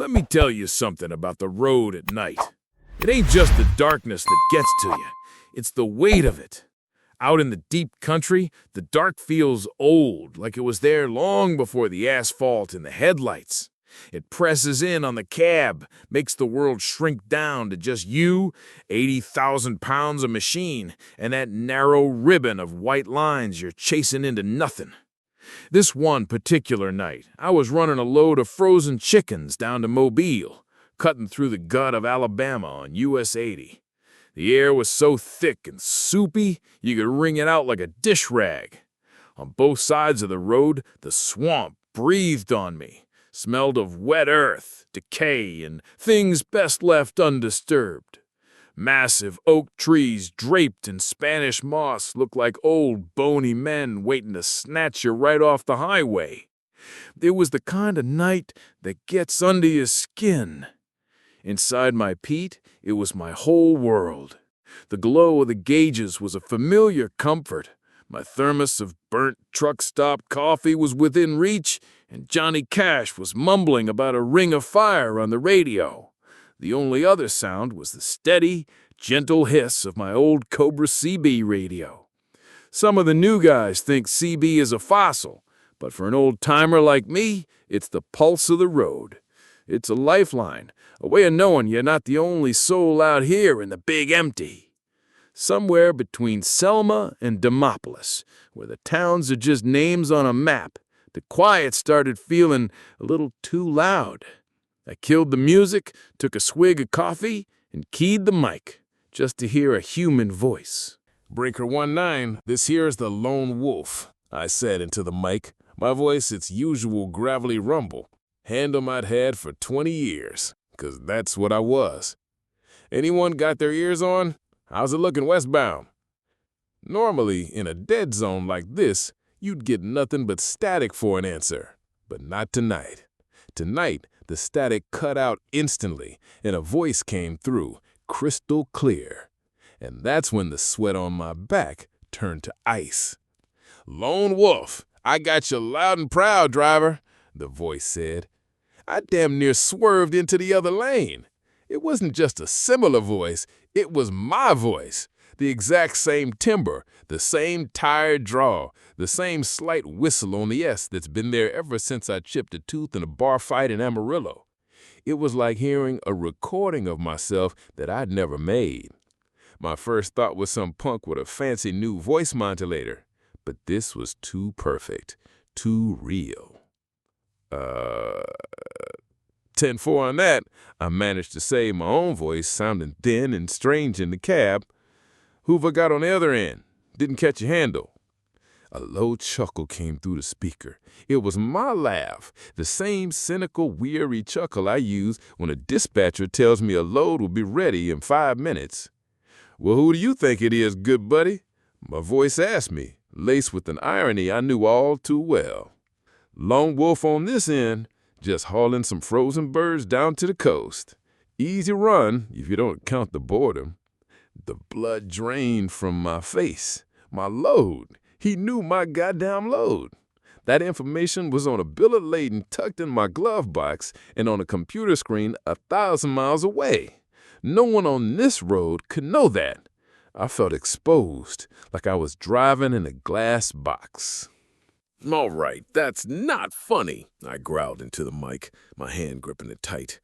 Let me tell you something about the road at night. It ain't just the darkness that gets to you. It's the weight of it. Out in the deep country, the dark feels old, like it was there long before the asphalt and the headlights. It presses in on the cab, makes the world shrink down to just you, 80,000 pounds of machine, and that narrow ribbon of white lines you're chasing into nothing. This one particular night, I was running a load of frozen chickens down to Mobile, cutting through the gut of Alabama on US 80. The air was so thick and soupy, you could wring it out like a dish rag. On both sides of the road, the swamp breathed on me, smelled of wet earth, decay, and things best left undisturbed. Massive oak trees draped in Spanish moss looked like old bony men waiting to snatch you right off the highway. It was the kind of night that gets under your skin. Inside my peat, it was my whole world. The glow of the gauges was a familiar comfort. My thermos of burnt truck stop coffee was within reach, and Johnny Cash was mumbling about a ring of fire on the radio. The only other sound was the steady, gentle hiss of my old Cobra CB radio. Some of the new guys think CB is a fossil, but for an old-timer like me, it's the pulse of the road. It's a lifeline, a way of knowing you're not the only soul out here in the big empty. Somewhere between Selma and Demopolis, where the towns are just names on a map, the quiet started feeling a little too loud. I killed the music, took a swig of coffee, and keyed the mic, just to hear a human voice. "Breaker 19, this here's the Lone Wolf," I said into the mic, my voice its usual gravelly rumble. Handle I'd had for 20 years, 'cause that's what I was. "Anyone got their ears on? How's it looking westbound?" Normally, in a dead zone like this, you'd get nothing but static for an answer. But not tonight. Tonight, the static cut out instantly, and a voice came through, crystal clear. And that's when the sweat on my back turned to ice. "Lone Wolf, I got you loud and proud, driver," the voice said. I damn near swerved into the other lane. It wasn't just a similar voice, it was my voice. The exact same timbre, the same tired drawl, the same slight whistle on the S that's been there ever since I chipped a tooth in a bar fight in Amarillo. It was like hearing a recording of myself that I'd never made. My first thought was some punk with a fancy new voice modulator, but this was too perfect, too real. 10-4 on that, I managed to say, my own voice sounding thin and strange in the cab. "Who've I got on the other end? Didn't catch your handle." A low chuckle came through the speaker. It was my laugh, the same cynical, weary chuckle I use when a dispatcher tells me a load will be ready in 5 minutes. "Well, who do you think it is, good buddy?" my voice asked me, laced with an irony I knew all too well. "Lone Wolf on this end, just hauling some frozen birds down to the coast. Easy run if you don't count the boredom." The blood drained from my face. My load. He knew my goddamn load. That information was on a bill of lading tucked in my glove box and on a computer screen 1,000 miles away. No one on this road could know that. I felt exposed, like I was driving in a glass box. "All right, that's not funny," I growled into the mic, my hand gripping it tight.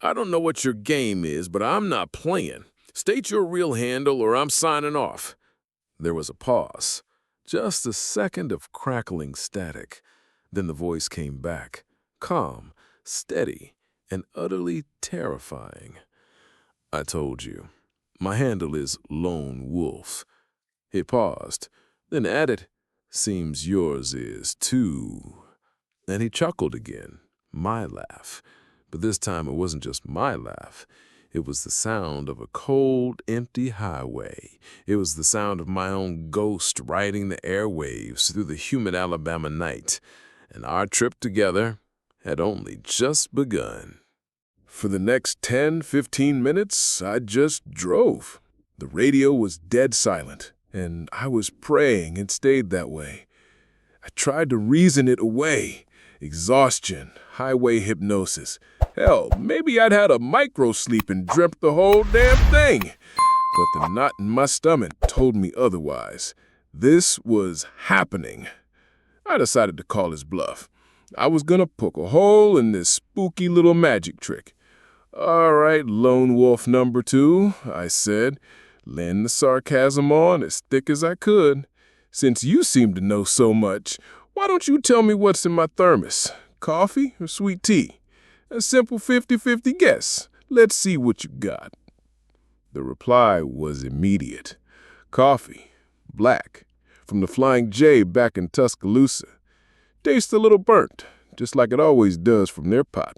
"I don't know what your game is, but I'm not playing. State your real handle or I'm signing off." There was a pause, just a second of crackling static. Then the voice came back, calm, steady, and utterly terrifying. "I told you. My handle is Lone Wolf." He paused, then added, "Seems yours is too." And he chuckled again, my laugh. But this time it wasn't just my laugh. It was the sound of a cold, empty highway. It was the sound of my own ghost riding the airwaves through the humid Alabama night. And our trip together had only just begun. For the next 10-15 minutes, I just drove. The radio was dead silent, and I was praying it stayed that way. I tried to reason it away. Exhaustion, highway hypnosis. Hell, maybe I'd had a micro-sleep and dreamt the whole damn thing. But the knot in my stomach told me otherwise. This was happening. I decided to call his bluff. I was gonna poke a hole in this spooky little magic trick. "All right, lone wolf number 2, I said, laying the sarcasm on as thick as I could. "Since you seem to know so much, why don't you tell me what's in my thermos? Coffee or sweet tea? A simple 50-50 guess. Let's see what you got." The reply was immediate. "Coffee, black, from the Flying J back in Tuscaloosa. Tastes a little burnt, just like it always does from their pot."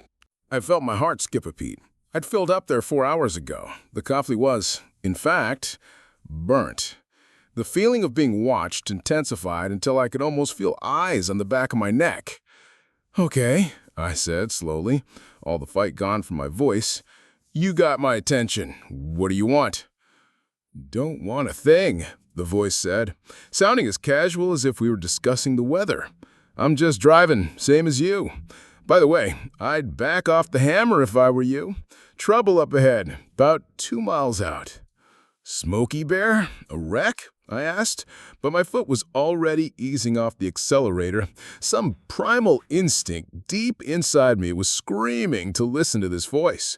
I felt my heart skip a beat. I'd filled up there 4 hours ago. The coffee was, in fact, burnt. The feeling of being watched intensified until I could almost feel eyes on the back of my neck. "Okay," I said slowly, all the fight gone from my voice. "You got my attention. What do you want?" "Don't want a thing," the voice said, sounding as casual as if we were discussing the weather. "I'm just driving, same as you. By the way, I'd back off the hammer if I were you. Trouble up ahead, about 2 miles out." "Smokey Bear? A wreck?" I asked, but my foot was already easing off the accelerator. Some primal instinct deep inside me was screaming to listen to this voice.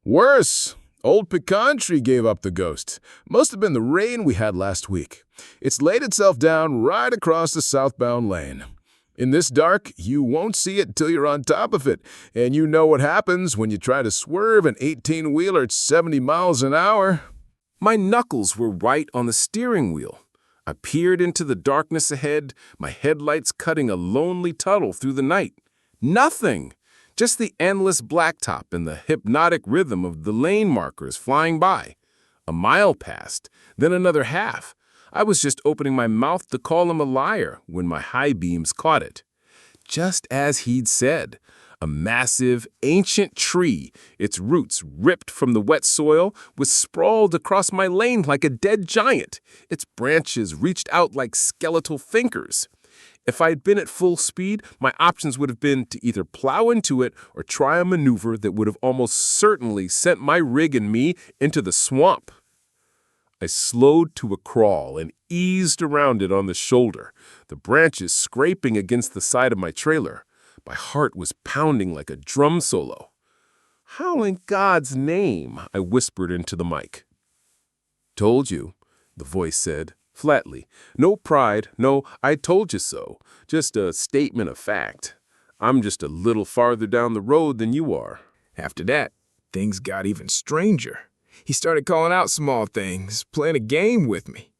"Worse. Old Pecantry gave up the ghost. Must have been the rain we had last week. It's laid itself down right across the southbound lane. In this dark, you won't see it till you're on top of it, and you know what happens when you try to swerve an 18-wheeler at 70 miles an hour. My knuckles were right on the steering wheel. I peered into the darkness ahead, my headlights cutting a lonely tunnel through the night. Nothing! Just the endless blacktop and the hypnotic rhythm of the lane markers flying by. A mile passed, then another half. I was just opening my mouth to call him a liar when my high beams caught it. Just as he'd said, a massive, ancient tree, its roots ripped from the wet soil, was sprawled across my lane like a dead giant. Its branches reached out like skeletal fingers. If I had been at full speed, my options would have been to either plow into it or try a maneuver that would have almost certainly sent my rig and me into the swamp. I slowed to a crawl and eased around it on the shoulder, the branches scraping against the side of my trailer. My heart was pounding like a drum solo. "How in God's name?" I whispered into the mic. "Told you," the voice said, flatly. "No pride, no I told you so, just a statement of fact. I'm just a little farther down the road than you are." After that, things got even stranger. He started calling out small things, playing a game with me.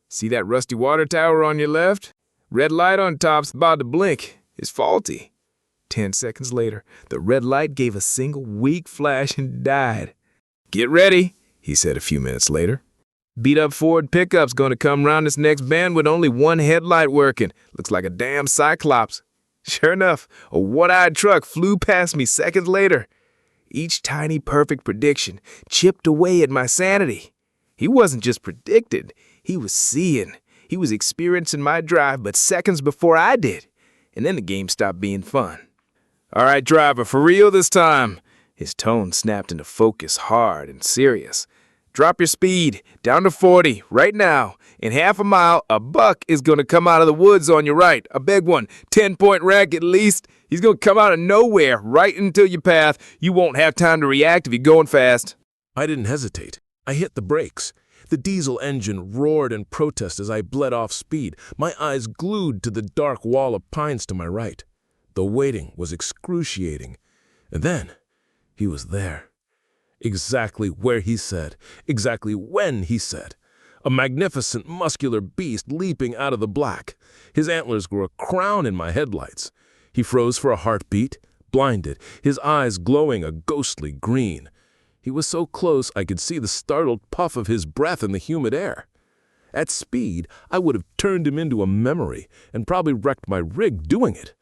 "See that rusty water tower on your left? Red light on top's about to blink. It's faulty." 10 seconds later, the red light gave a single weak flash and died. "Get ready," he said a few minutes later. "Beat-up Ford pickup's gonna come round this next bend with only one headlight working. Looks like a damn cyclops." Sure enough, a one-eyed truck flew past me seconds later. Each tiny perfect prediction chipped away at my sanity. He wasn't just predicted, he was seeing. He was experiencing my drive but seconds before I did. And then the game stopped being fun. "All right, driver, for real this time." His tone snapped into focus, hard and serious. "Drop your speed, down to 40, right now. In half a mile, a buck is going to come out of the woods on your right. A big one, 10-point rack at least. He's going to come out of nowhere, right into your path. You won't have time to react if you're going fast." I didn't hesitate. I hit the brakes. The diesel engine roared in protest as I bled off speed, my eyes glued to the dark wall of pines to my right. The waiting was excruciating. And then, he was there. Exactly where he said, exactly when he said. A magnificent, muscular beast leaping out of the black. His antlers were a crown in my headlights. He froze for a heartbeat, blinded, his eyes glowing a ghostly green. He was so close I could see the startled puff of his breath in the humid air. At speed, I would have turned him into a memory and probably wrecked my rig doing it.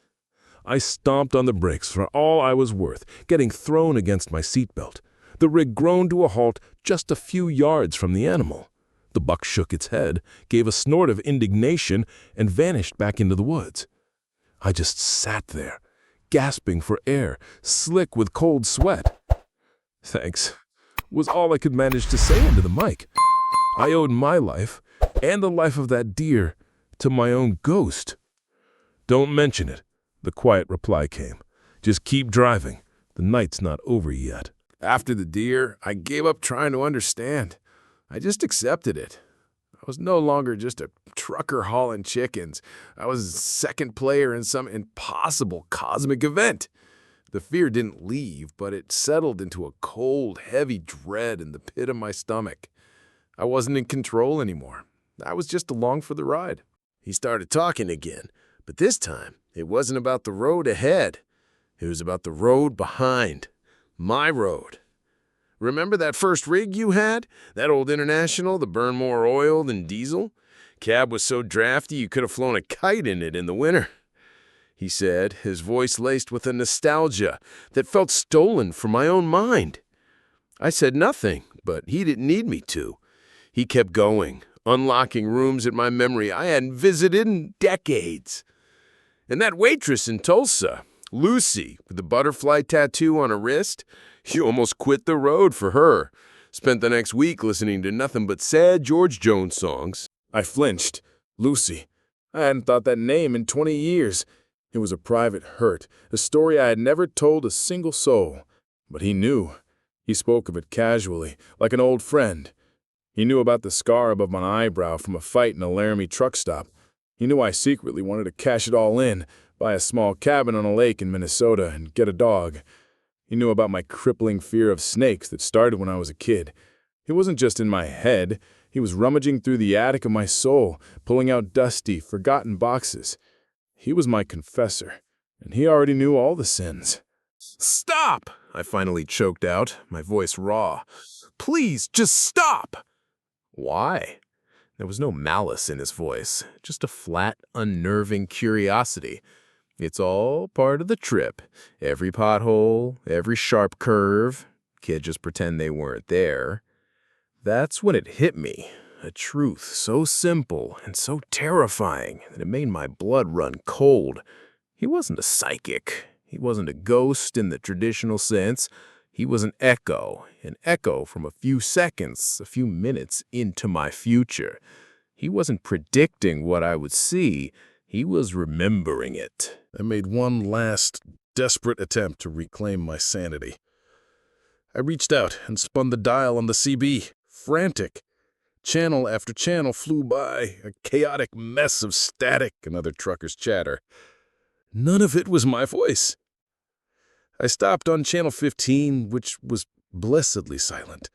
I stomped on the brakes for all I was worth, getting thrown against my seatbelt. The rig groaned to a halt just a few yards from the animal. The buck shook its head, gave a snort of indignation, and vanished back into the woods. I just sat there, gasping for air, slick with cold sweat. "Thanks," was all I could manage to say into the mic. I owed my life, and the life of that deer, to my own ghost. "Don't mention it," the quiet reply came. "Just keep driving. The night's not over yet." After the deer, I gave up trying to understand. I just accepted it. I was no longer just a trucker hauling chickens. I was second player in some impossible cosmic event. The fear didn't leave, but it settled into a cold, heavy dread in the pit of my stomach. I wasn't in control anymore. I was just along for the ride. He started talking again, but this time it wasn't about the road ahead. It was about the road behind. My road. Remember that first rig you had? That old International that burned more oil than diesel? Cab was so drafty you could have flown a kite in it in the winter. He said, his voice laced with a nostalgia that felt stolen from my own mind. I said nothing, but he didn't need me to. He kept going, unlocking rooms in my memory I hadn't visited in decades. And that waitress in Tulsa, Lucy, with the butterfly tattoo on her wrist, you almost quit the road for her. Spent the next week listening to nothing but sad George Jones songs. I flinched. Lucy. I hadn't thought that name in 20 years. It was a private hurt, a story I had never told a single soul. But he knew. He spoke of it casually, like an old friend. He knew about the scar above my eyebrow from a fight in a Laramie truck stop. He knew I secretly wanted to cash it all in, buy a small cabin on a lake in Minnesota, and get a dog. He knew about my crippling fear of snakes that started when I was a kid. It wasn't just in my head. He was rummaging through the attic of my soul, pulling out dusty, forgotten boxes. He was my confessor, and he already knew all the sins. "Stop!" I finally choked out, my voice raw. "Please, just stop!" Why? There was no malice in his voice, just a flat, unnerving curiosity. It's all part of the trip. Every pothole, every sharp curve. Kid just pretend they weren't there. That's when it hit me. A truth so simple and so terrifying that it made my blood run cold. He wasn't a psychic. He wasn't a ghost in the traditional sense. He was an echo from a few seconds, a few minutes into my future. He wasn't predicting what I would see. He was remembering it. I made one last, desperate attempt to reclaim my sanity. I reached out and spun the dial on the CB, frantic. Channel after channel flew by, a chaotic mess of static and other truckers' chatter. None of it was my voice. I stopped on channel 15, which was blessedly silent.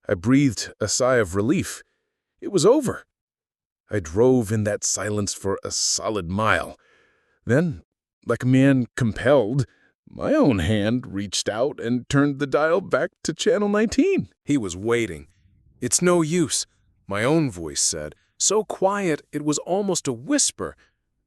I breathed a sigh of relief. It was over. I drove in that silence for a solid mile. Then, like a man compelled, my own hand reached out and turned the dial back to channel 19. He was waiting. "It's no use," my own voice said, so quiet it was almost a whisper.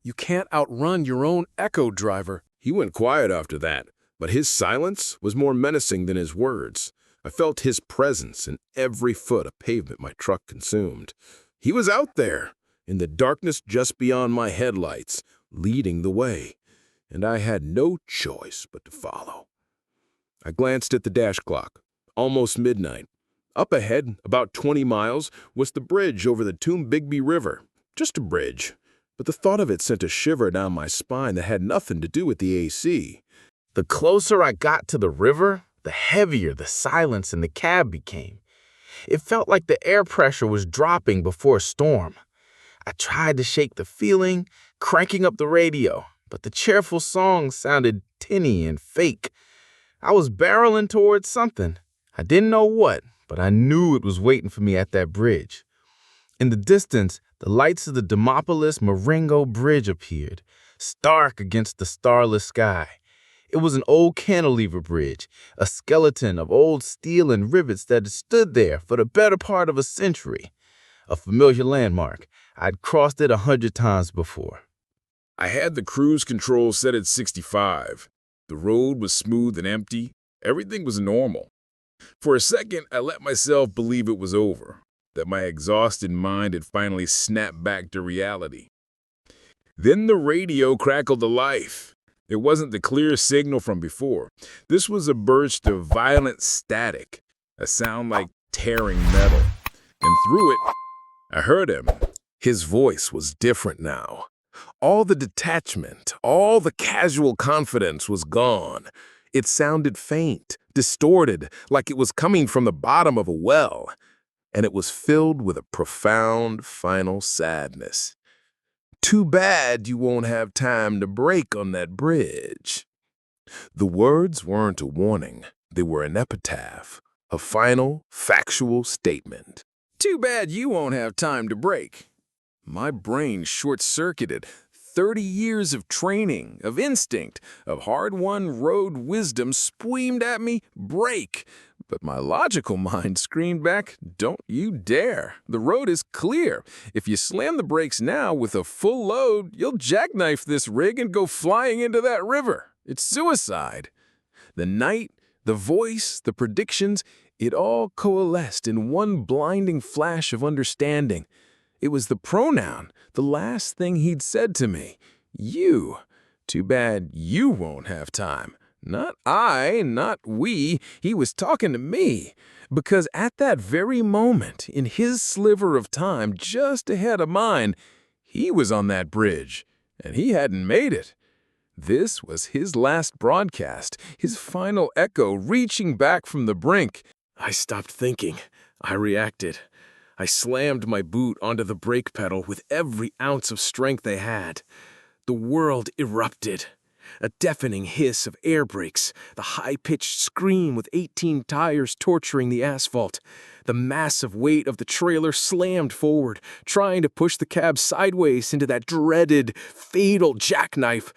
"You can't outrun your own echo driver." He went quiet after that, but his silence was more menacing than his words. I felt his presence in every foot of pavement my truck consumed. He was out there, in the darkness just beyond my headlights, leading the way, and I had no choice but to follow. I glanced at the dash clock. Almost midnight. Up ahead, about 20 miles, was the bridge over the Tombigbee River. Just a bridge, but the thought of it sent a shiver down my spine that had nothing to do with the AC. The closer I got to the river, the heavier the silence in the cab became. It felt like the air pressure was dropping before a storm. I tried to shake the feeling, cranking up the radio, but the cheerful song sounded tinny and fake. I was barreling towards something. I didn't know what, but I knew it was waiting for me at that bridge. In the distance, the lights of the Demopolis Marengo Bridge appeared, stark against the starless sky. It was an old cantilever bridge, a skeleton of old steel and rivets that had stood there for the better part of a century. A familiar landmark. I'd crossed it 100 times before. I had the cruise control set at 65. The road was smooth and empty. Everything was normal. For a second, I let myself believe it was over, that my exhausted mind had finally snapped back to reality. Then the radio crackled to life. It wasn't the clear signal from before. This was a burst of violent static, a sound like tearing metal. And through it, I heard him. His voice was different now. All the detachment, all the casual confidence was gone. It sounded faint, distorted, like it was coming from the bottom of a well. And it was filled with a profound final sadness. Too bad you won't have time to break on that bridge. The words weren't a warning. They were an epitaph, a final, factual statement. Too bad you won't have time to break. My brain short-circuited. 30 years of training, of instinct, of hard-won road wisdom screamed at me, break. But my logical mind screamed back, don't you dare. The road is clear. If you slam the brakes now with a full load, you'll jackknife this rig and go flying into that river. It's suicide. The night, the voice, the predictions, it all coalesced in one blinding flash of understanding. It was the pronoun, the last thing he'd said to me. You. Too bad you won't have time. Not I, not we. He was talking to me. Because at that very moment, in his sliver of time just ahead of mine, he was on that bridge, and he hadn't made it. This was his last broadcast, his final echo reaching back from the brink. I stopped thinking. I reacted. I slammed my boot onto the brake pedal with every ounce of strength I had. The world erupted. A deafening hiss of air brakes, the high-pitched scream with 18 tires torturing the asphalt. The massive weight of the trailer slammed forward, trying to push the cab sideways into that dreaded, fatal jackknife.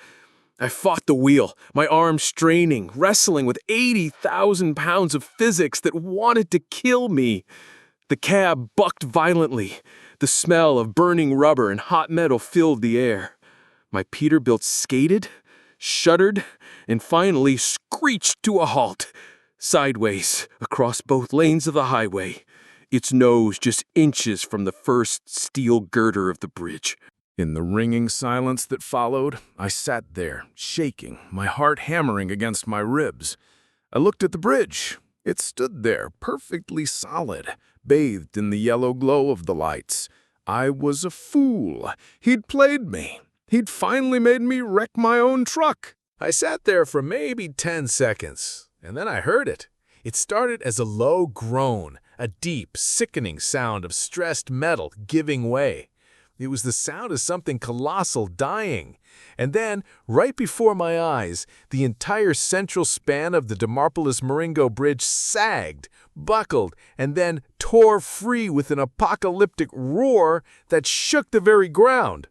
I fought the wheel, my arms straining, wrestling with 80,000 pounds of physics that wanted to kill me. The cab bucked violently. The smell of burning rubber and hot metal filled the air. My Peterbilt skated, shuddered, and finally screeched to a halt, sideways across both lanes of the highway, its nose just inches from the first steel girder of the bridge. In the ringing silence that followed, I sat there, shaking, my heart hammering against my ribs. I looked at the bridge. It stood there, perfectly solid, bathed in the yellow glow of the lights. I was a fool. He'd played me. He'd finally made me wreck my own truck. I sat there for maybe 10 seconds, and then I heard it. It started as a low groan, a deep, sickening sound of stressed metal giving way. It was the sound of something colossal dying. And then, right before my eyes, the entire central span of the Demarpolis-Marengo Bridge sagged, buckled, and then tore free with an apocalyptic roar that shook the very ground.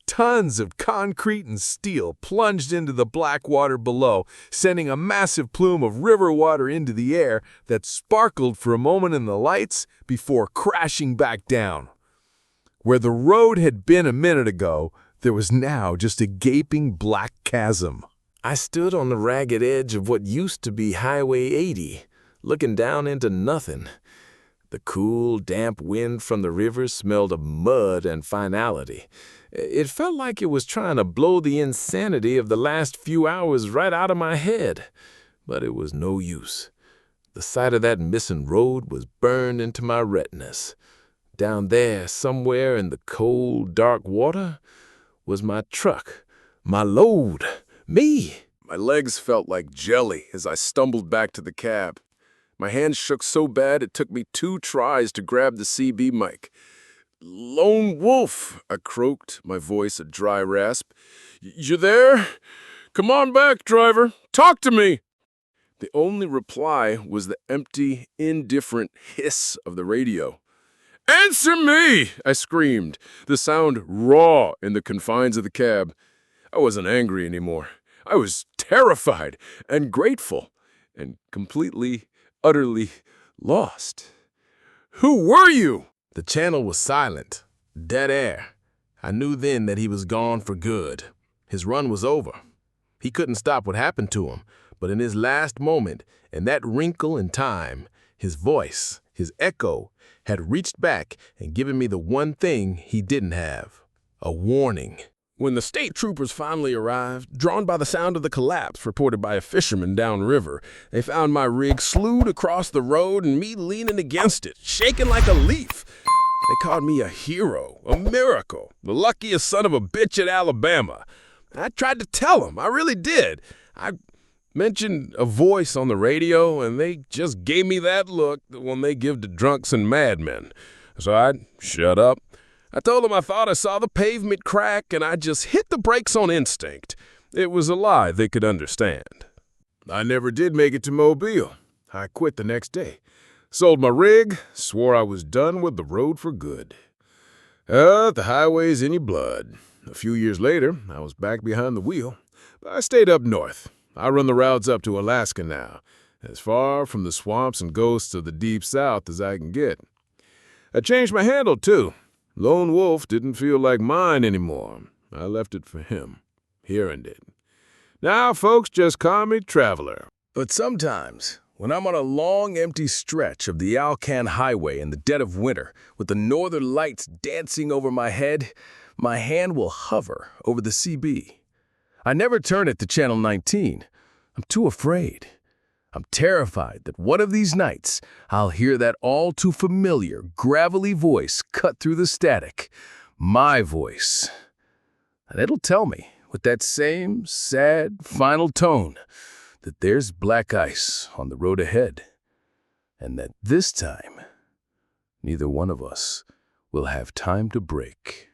Tons of concrete and steel plunged into the black water below, sending a massive plume of river water into the air that sparkled for a moment in the lights before crashing back down. Where the road had been a minute ago, there was now just a gaping black chasm. I stood on the ragged edge of what used to be Highway 80, looking down into nothing. The cool, damp wind from the river smelled of mud and finality. It felt like it was trying to blow the insanity of the last few hours right out of my head. But it was no use. The sight of that missing road was burned into my retinas. Down there, somewhere in the cold, dark water, was my truck, my load, me. My legs felt like jelly as I stumbled back to the cab. My hands shook so bad it took me 2 tries to grab the CB mic. "Lone Wolf," I croaked, my voice a dry rasp. "You there? Come on back, driver. Talk to me." The only reply was the empty, indifferent hiss of the radio. "Answer me!" I screamed, the sound raw in the confines of the cab. I wasn't angry anymore. I was terrified and grateful and completely, utterly lost. "Who were you?" The channel was silent, dead air. I knew then that he was gone for good. His run was over. He couldn't stop what happened to him, but in his last moment, in that wrinkle in time, his voice, his echo, had reached back and given me the one thing he didn't have, a warning. When the state troopers finally arrived, drawn by the sound of the collapse reported by a fisherman downriver, they found my rig slewed across the road and me leaning against it, shaking like a leaf. They called me a hero, a miracle, the luckiest son of a bitch in Alabama. I tried to tell them, I really did. I mentioned a voice on the radio, and they just gave me that look that one they give to drunks and madmen. So I shut up. I told them I thought I saw the pavement crack, and I just hit the brakes on instinct. It was a lie they could understand. I never did make it to Mobile. I quit the next day. Sold my rig, swore I was done with the road for good. The highway's in your blood. A few years later, I was back behind the wheel. But I stayed up north. I run the routes up to Alaska now, as far from the swamps and ghosts of the deep south as I can get. I changed my handle, too. Lone Wolf didn't feel like mine anymore. I left it for him. Hearing it. Now, folks just call me Traveler. But sometimes, when I'm on a long, empty stretch of the Alcan Highway in the dead of winter, with the northern lights dancing over my head, my hand will hover over the CB. I never turn it to Channel 19. I'm too afraid. I'm terrified that one of these nights I'll hear that all too familiar, gravelly voice cut through the static. My voice. And it'll tell me, with that same sad, final tone, that there's black ice on the road ahead, and that this time, neither one of us will have time to break.